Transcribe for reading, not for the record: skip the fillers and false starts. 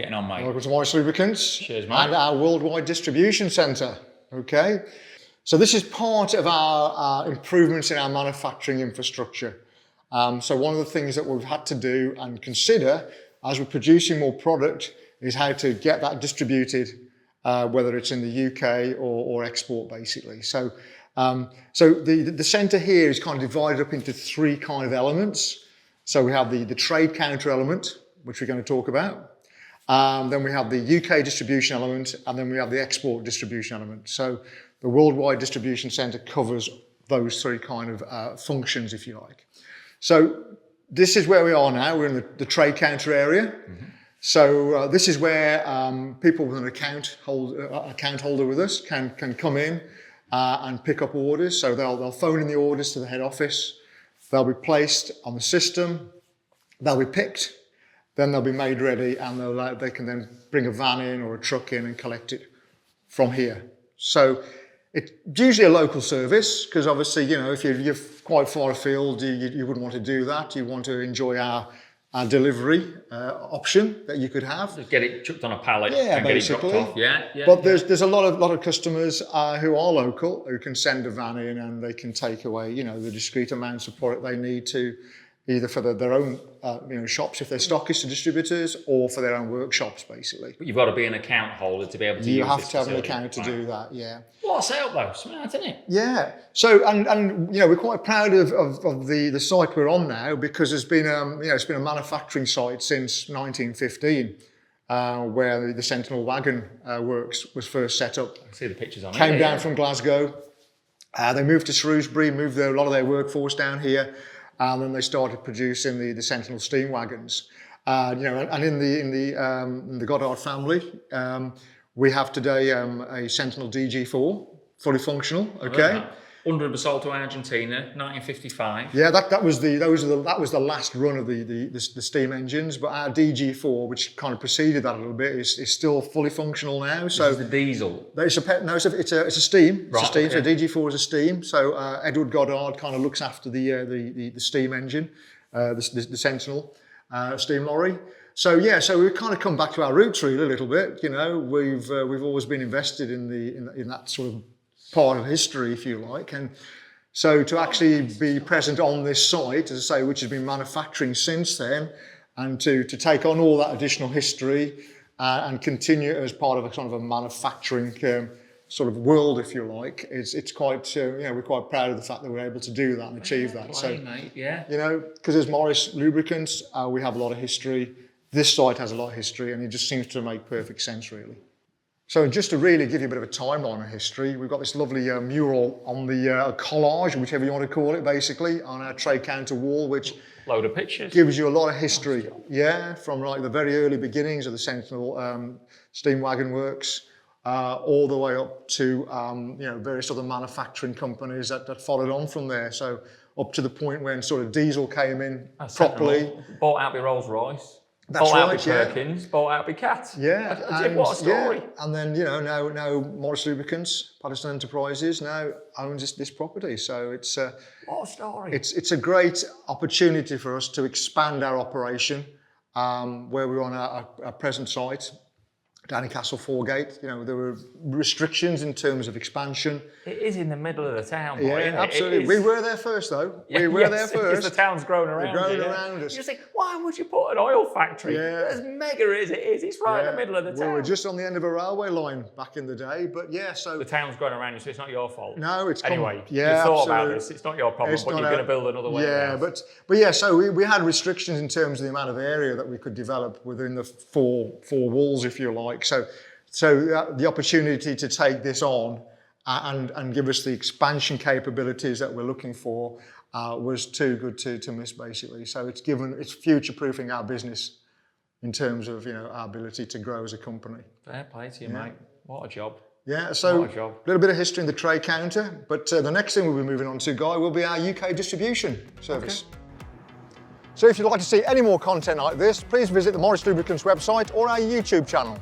getting on, mate? Welcome to Morris Lubricants. Cheers, mate. And our worldwide distribution centre. Okay. So this is part of our improvements in our manufacturing infrastructure. So one of the things that we've had to do and consider as we're producing more product is how to get that distributed, whether it's in the UK or export, basically. So the centre here is kind of divided up into three kind of elements. So we have the trade counter element, which we're going to talk about. Then we have the UK distribution element, and then we have the export distribution element. So the worldwide distribution centre covers those three kind of functions, if you like. So this is where we are now. We're in the trade counter area. Mm-hmm. So this is where people with an account holder with us can come in and pick up orders. So they'll phone in the orders to the head office. They'll be placed on the system. They'll be picked. Then they'll be made ready, and they can then bring a van in or a truck in and collect it from here. So it's usually a local service, because obviously, you know, if you're quite far afield, you wouldn't want to do that. You want to enjoy our delivery option that you could have. Just get it chucked on a pallet and basically. Get it dropped off. Yeah. But there's a lot of customers who are local, who can send a van in and they can take away, you know, the discrete amounts of product they need to, either for their own shops if they're stockists to distributors, or for their own workshops, basically. But you've got to be an account holder to be able to use this. You have to have an account to do that, yeah. What a setup though, smart, isn't it? Yeah. So and you know, we're quite proud of the site we're on now, because it's been it's been a manufacturing site since 1915, where the Sentinel Waggon Works was first set up. I see the pictures on it. Came down from Glasgow. They moved to Shrewsbury, moved a lot of their workforce down here. And then they started producing the Sentinel steam wagons. And in the Goddard family, we have today a Sentinel DG4, fully functional. Okay. 100 Basalt to Argentina, 1955. Yeah, that was the last run of the steam engines. But our DG4, which kind of preceded that a little bit, is still fully functional now. So this is the diesel. It's a steam. Right, it's a steam. Okay. So DG4 is a steam. So Edward Goddard kind of looks after the steam engine, the Sentinel steam lorry. So yeah, so we've kind of come back to our roots really a little bit. You know, we've always been invested in that sort of part of history, if you like, and so to actually be present on this site, as I say, which has been manufacturing since then, and to take on all that additional history and continue as part of a kind of a manufacturing sort of world, if you like, it's quite we're quite proud of the fact that we're able to do that and achieve that. Mate, yeah. You know, because as Morris Lubricants, we have a lot of history. This site has a lot of history, and it just seems to make perfect sense, really. So just to really give you a bit of a timeline of history, we've got this lovely mural on the collage, whichever you want to call it, basically, on our trade counter wall, which load of pictures gives you a lot of history. Yeah, from like the very early beginnings of the Sentinel Steam Waggon Works, all the way up to various other manufacturing companies that followed on from there. So up to the point when sort of diesel came in properly. Bought out by Rolls-Royce. That's bought right, out by Perkins, bought out by Cat. Yeah. What a story. Yeah. And then, now Morris Lubricants, Patterson Enterprises now owns this property. So it's what a story. It's a great opportunity for us to expand our operation, where we're on our present site down in Castle Foregate. You know, there were restrictions in terms of expansion. It is in the middle of the town, boy, yeah, isn't it? absolutely. We were there first, though. Yeah, we were there first. The town's grown around us. You think, why would you put an oil factory? Yeah. As mega as it is, it's right in the middle of the town. We were just on the end of a railway line back in the day, but yeah, so... The town's grown around you, so it's not your fault. No, it's... Anyway, yeah, you thought about this, it's not your problem, but you're going to build another way. Yeah, but yeah, so we had restrictions in terms of the amount of area that we could develop within the four walls, if you like. So the opportunity to take this on and give us the expansion capabilities that we're looking for was too good to miss, basically. So it's future-proofing our business in terms of our ability to grow as a company. Fair play to you, mate. What a job. Yeah, so a little bit of history in the trade counter, but the next thing we'll be moving on to, Guy, will be our UK distribution service. Okay. So if you'd like to see any more content like this, please visit the Morris Lubricants website or our YouTube channel.